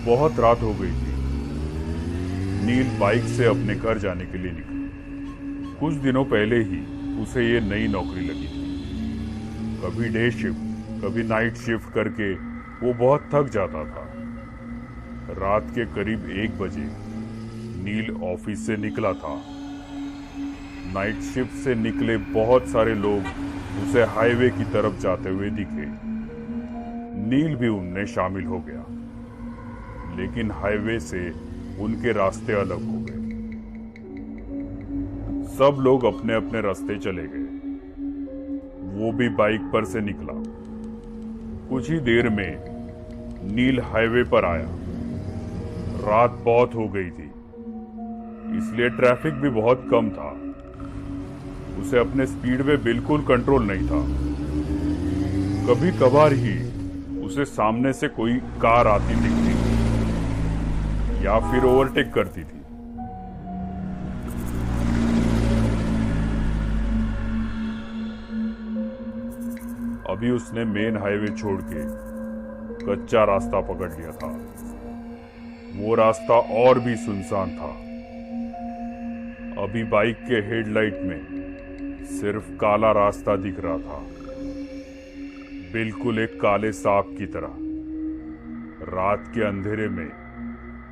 बहुत रात हो गई थी। नील बाइक से अपने घर जाने के लिए निकला। कुछ दिनों पहले ही उसे ये नई नौकरी लगी थी। कभी डे शिफ्ट कभी नाइट शिफ्ट करके वो बहुत थक जाता था। रात के करीब 1 बजे नील ऑफिस से निकला था। नाइट शिफ्ट से निकले बहुत सारे लोग उसे हाईवे की तरफ जाते हुए दिखे। नील भी उनमें शामिल हो गया, लेकिन हाईवे से उनके रास्ते अलग हो गए। सब लोग अपने अपने रास्ते चले गए। वो भी बाइक पर से निकला। कुछ ही देर में नील हाईवे पर आया। रात बहुत हो गई थी, इसलिए ट्रैफिक भी बहुत कम था। उसे अपने स्पीड में बिल्कुल कंट्रोल नहीं था। कभी कभार ही उसे सामने से कोई कार आती दिखती थी या फिर ओवरटेक करती थी। अभी उसने मेन हाईवे छोड़ के कच्चा रास्ता पकड़ लिया था। वो रास्ता और भी सुनसान था। अभी बाइक के हेडलाइट में सिर्फ काला रास्ता दिख रहा था, बिल्कुल एक काले सांप की तरह। रात के अंधेरे में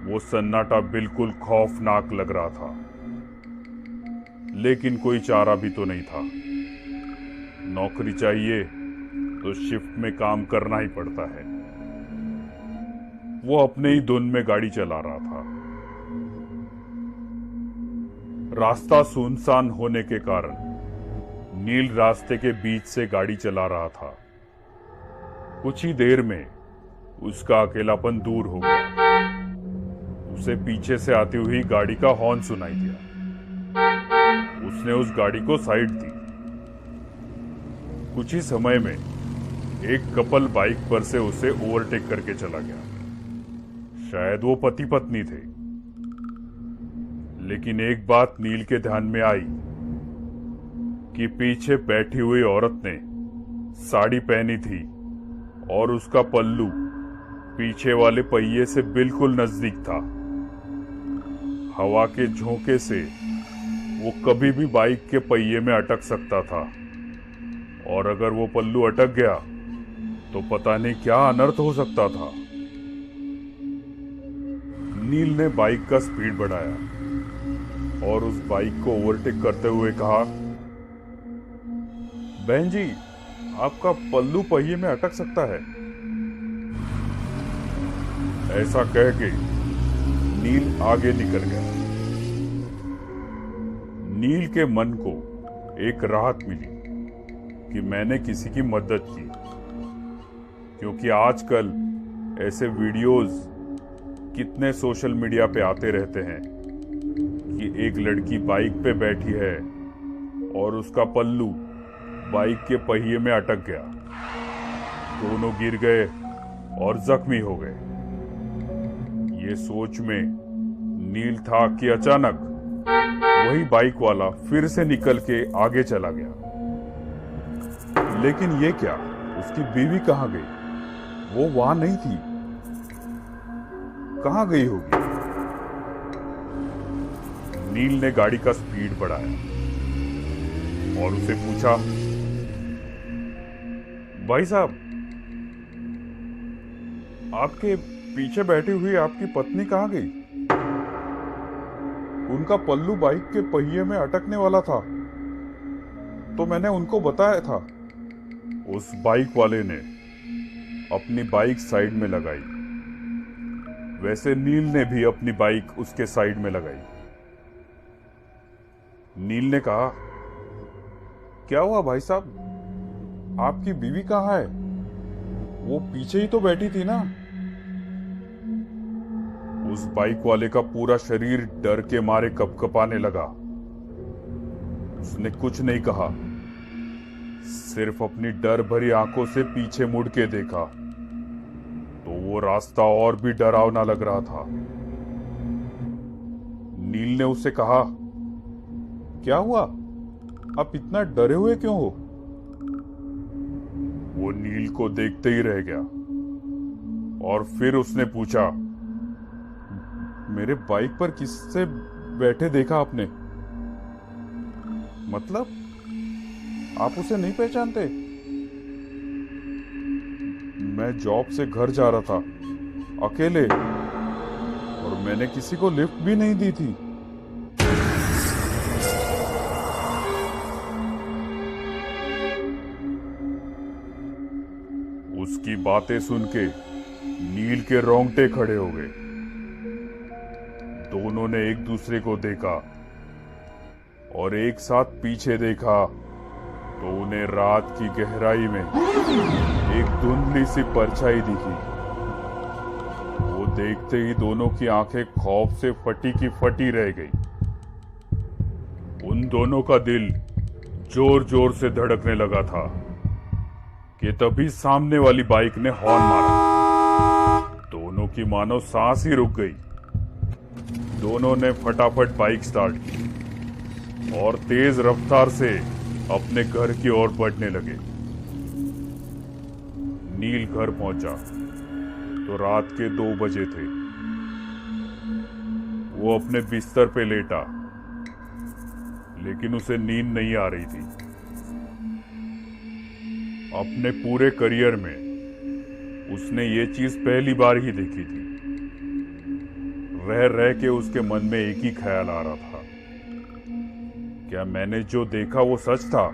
वो सन्नाटा बिल्कुल खौफनाक लग रहा था, लेकिन कोई चारा भी तो नहीं था। नौकरी चाहिए तो शिफ्ट में काम करना ही पड़ता है। वो अपने ही धुन में गाड़ी चला रहा था। रास्ता सुनसान होने के कारण नील रास्ते के बीच से गाड़ी चला रहा था। कुछ ही देर में उसका अकेलापन दूर हो गया। उसे पीछे से आती हुई गाड़ी का हॉर्न सुनाई दिया। उसने उस गाड़ी को साइड दी। कुछ ही समय में एक कपल बाइक पर से उसे ओवरटेक करके चला गया। शायद वो पति पत्नी थे। लेकिन एक बात नील के ध्यान में आई कि पीछे बैठी हुई औरत ने साड़ी पहनी थी और उसका पल्लू पीछे वाले पहिए से बिल्कुल नजदीक था। हवा के झोंके से वो कभी भी बाइक के पहिए में अटक सकता था, और अगर वो पल्लू अटक गया तो पता नहीं क्या अनर्थ हो सकता था। नील ने बाइक का स्पीड बढ़ाया और उस बाइक को ओवरटेक करते हुए कहा, बहन जी, आपका पल्लू पहिए में अटक सकता है। ऐसा कह के नील आगे निकल गया। नील के मन को एक राहत मिली कि मैंने किसी की मदद की, क्योंकि आजकल ऐसे वीडियोस कितने सोशल मीडिया पे आते रहते हैं कि एक लड़की बाइक पे बैठी है और उसका पल्लू बाइक के पहिए में अटक गया। दोनों गिर गए और जख्मी हो गए। ये सोच में नील था कि अचानक वही बाइक वाला फिर से निकल के आगे चला गया। लेकिन ये क्या, उसकी बीवी कहाँ गई? वो वहां नहीं थी। कहाँ गई होगी? नील ने गाड़ी का स्पीड बढ़ाया और उसे पूछा, भाई साहब, आपके पीछे बैठी हुई आपकी पत्नी कहाँ गई? उनका पल्लू बाइक के पहिए में अटकने वाला था, तो मैंने उनको बताया था। उस बाइक वाले ने अपनी बाइक साइड में लगाई। वैसे नील ने भी अपनी बाइक उसके साइड में लगाई। नील ने कहा, क्या हुआ भाई साहब, आपकी बीवी कहाँ है? वो पीछे ही तो बैठी थी ना। उस बाइक वाले का पूरा शरीर डर के मारे कपकपाने लगा। उसने कुछ नहीं कहा, सिर्फ अपनी डर भरी आंखों से पीछे मुड़ के देखा तो वो रास्ता और भी डरावना लग रहा था। नील ने उससे कहा, क्या हुआ, आप इतना डरे हुए क्यों हो? वो नील को देखते ही रह गया और फिर उसने पूछा, मेरे बाइक पर किससे बैठे देखा आपने? मतलब आप उसे नहीं पहचानते? मैं जॉब से घर जा रहा था अकेले, और मैंने किसी को लिफ्ट भी नहीं दी थी। उसकी बातें सुन के नील के रोंगटे खड़े हो गए। दोनों ने एक दूसरे को देखा और एक साथ पीछे देखा तो उन्हें रात की गहराई में एक धुंधली सी परछाई दिखी। वो देखते ही दोनों की आंखें खौफ से फटी की फटी रह गई। उन दोनों का दिल जोर जोर से धड़कने लगा था कि तभी सामने वाली बाइक ने हॉर्न मारा। दोनों की मानो सांस ही रुक गई। दोनों ने फटाफट बाइक स्टार्ट की और तेज रफ्तार से अपने घर की ओर बढ़ने लगे। नील घर पहुंचा तो रात के 2 बजे थे। वो अपने बिस्तर पे लेटा, लेकिन उसे नींद नहीं आ रही थी। अपने पूरे करियर में उसने ये चीज पहली बार ही देखी थी। रह रह के उसके मन में एक ही ख्याल आ रहा था, क्या मैंने जो देखा वो सच था?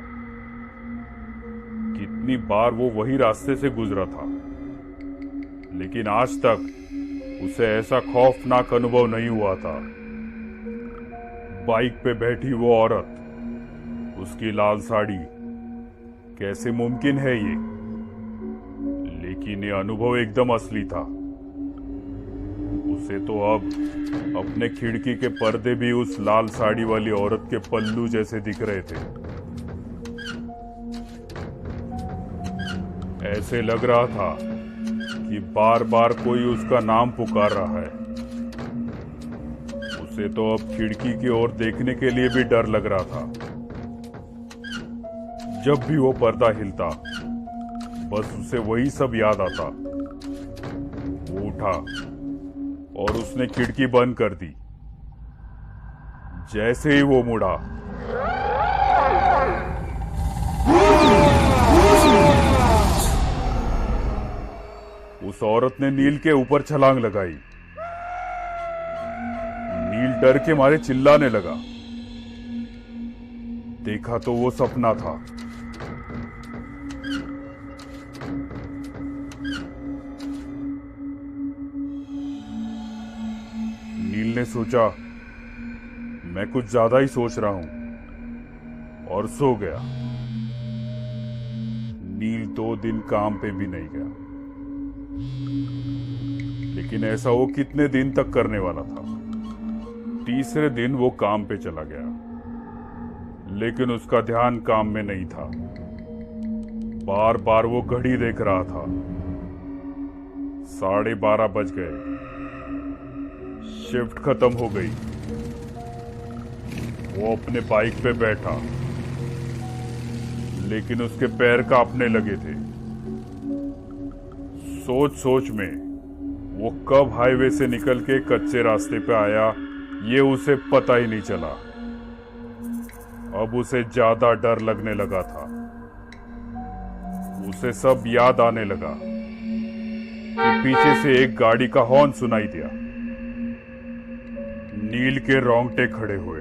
कितनी बार वो वही रास्ते से गुजरा था, लेकिन आज तक उसे ऐसा खौफनाक अनुभव नहीं हुआ था। बाइक पे बैठी वो औरत, उसकी लाल साड़ी, कैसे मुमकिन है ये? लेकिन ये अनुभव एकदम असली था। उसे तो अब अपने खिड़की के पर्दे भी उस लाल साड़ी वाली औरत के पल्लू जैसे दिख रहे थे। ऐसे लग रहा था कि बार बार कोई उसका नाम पुकार रहा है। उसे तो अब खिड़की की ओर देखने के लिए भी डर लग रहा था। जब भी वो पर्दा हिलता, बस उसे वही सब याद आता। वो उठा और उसने खिड़की बंद कर दी। जैसे ही वो मुड़ा, उस औरत ने नील के ऊपर छलांग लगाई। नील डर के मारे चिल्लाने लगा। देखा तो वो सपना था। नील ने सोचा, मैं कुछ ज्यादा ही सोच रहा हूं, और सो गया। नील 2 दिन काम पे भी नहीं गया, लेकिन ऐसा वो कितने दिन तक करने वाला था। तीसरे दिन वो काम पे चला गया, लेकिन उसका ध्यान काम में नहीं था। बार बार वो घड़ी देख रहा था। 12:30 बज गए। शिफ्ट खत्म हो गई। वो अपने बाइक पे बैठा, लेकिन उसके पैर कांपने लगे थे। सोच सोच में वो कब हाईवे से निकल के कच्चे रास्ते पे आया, ये उसे पता ही नहीं चला। अब उसे ज्यादा डर लगने लगा था। उसे सब याद आने लगा कि पीछे से एक गाड़ी का हॉर्न सुनाई दिया। नील के रोंगटे खड़े हुए।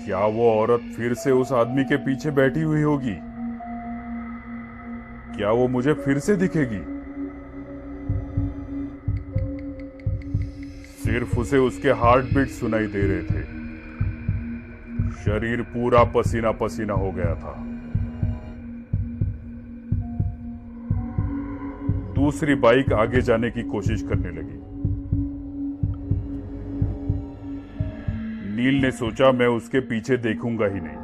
क्या वो औरत फिर से उस आदमी के पीछे बैठी हुई होगी? क्या वो मुझे फिर से दिखेगी? सिर्फ उसे उसके हार्ट बीट सुनाई दे रहे थे। शरीर पूरा पसीना पसीना हो गया था। दूसरी बाइक आगे जाने की कोशिश करने लगी। नील ने सोचा, मैं उसके पीछे देखूंगा ही नहीं।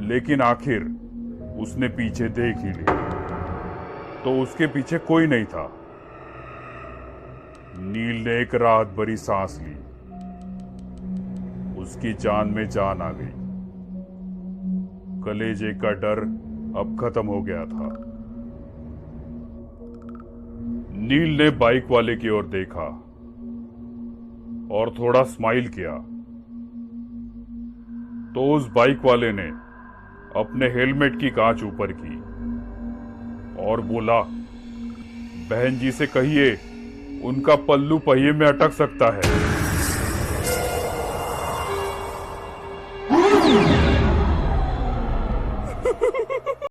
लेकिन आखिर उसने पीछे देख ही लिया, तो उसके पीछे कोई नहीं था। नील ने एक राहत भरी सांस ली। उसकी जान में जान आ गई। कलेजे का डर अब खत्म हो गया था। नील ने बाइक वाले की ओर देखा और थोड़ा स्माइल किया तो उस बाइक वाले ने अपने हेलमेट की कांच ऊपर की और बोला, बहन जी से कहिए उनका पल्लू पहिए में अटक सकता है।